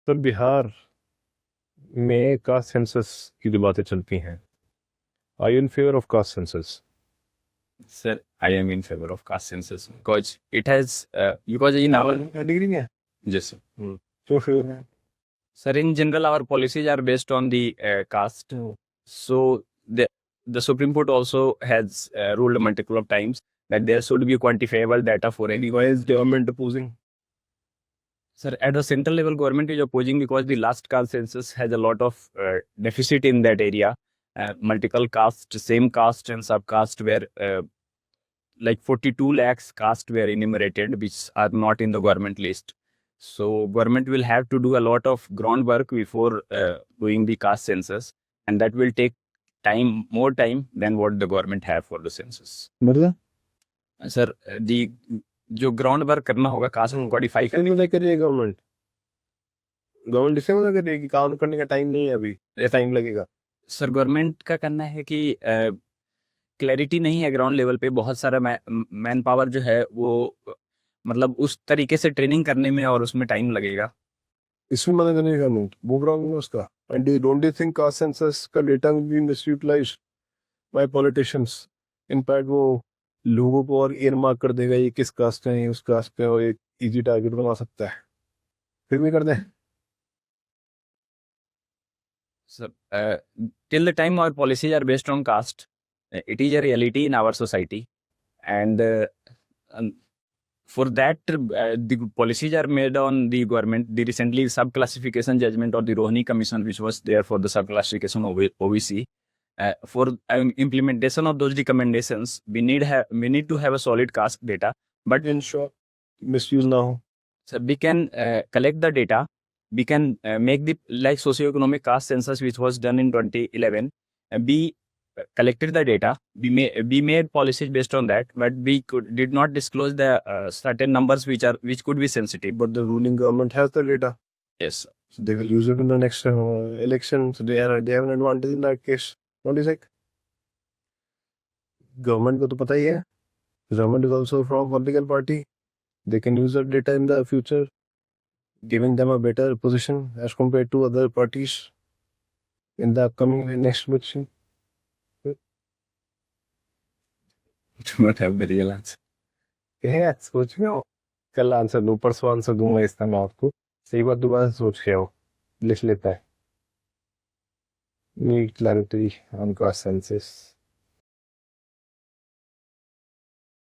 तो बिहार में caste census की जो बातें चलती हैं, I in favour of caste census? Sir, I am in favor of caste census because it has because in our degree नहीं है। yes sir. तो फिर Sir, in general our policies are based on the caste. So the Supreme Court also has ruled multiple of times that there should be quantifiable data for any. why is government opposing? Sir, at the central level, government is opposing because the last caste census has a lot of deficit in that area. Multiple caste, same caste and subcaste were like 42 lakhs caste were enumerated, which are not in the government list. So government will have to do a lot of groundwork before doing the caste census, and that will take time, more time than what the government have for the census. मतलब Sir, the जो ground work करना होगा cast qualify इसलिए नहीं कर रही है government. Government इसलिए मना कर रही है कि काम करने का टाइम नहीं है, अभी ये टाइम लगेगा। सर गवर्नमेंट का कहना है कि क्लैरिटी नहीं है ग्राउंड लेवल पे, बहुत सारा मैन पावर जो है वो मतलब उस तरीके से ट्रेनिंग करने में और उसमें टाइम लगेगा। इसमें मना करने का नहीं, वो ग्राउंड है उसका। And don't you think caste census का data will be misutilized by politicians? In fact वो लोगों को और एयरमार्क कर देगा, ये किस कास्ट का है, ये उस कास्ट का है, और एक इजी टारगेट बना सकता है। फिर भी कर दें। So, till the time our policies are based on caste, it is a reality in our society, and for that the policies are made on the government. The recently sub-classification judgment or the Rohini Commission, which was there for the sub-classification of OBC, for implementation of those recommendations, we need to have a solid caste data. But ensure misuse ना हो। so we can collect the data. We can make the like socioeconomic caste census, which was done in 2011. We collected the data. We made policies based on that, but we did not disclose the certain numbers which could be sensitive. But the ruling government has the data, Yes. so they will use it in the next election. So they have an advantage in that case. What do you think? Government को तो पता ही है. Government is also from political party. They can use that data in the future, giving them a better position as compared to other parties in the upcoming next election. Do not have the real answer. क्या सोच रहे हो? कल answer दूं, परसों answer दूंगा, इस time आपको सही बात दोबारा सोच रहे हो, लिख लेता है। Need clarity on caste census.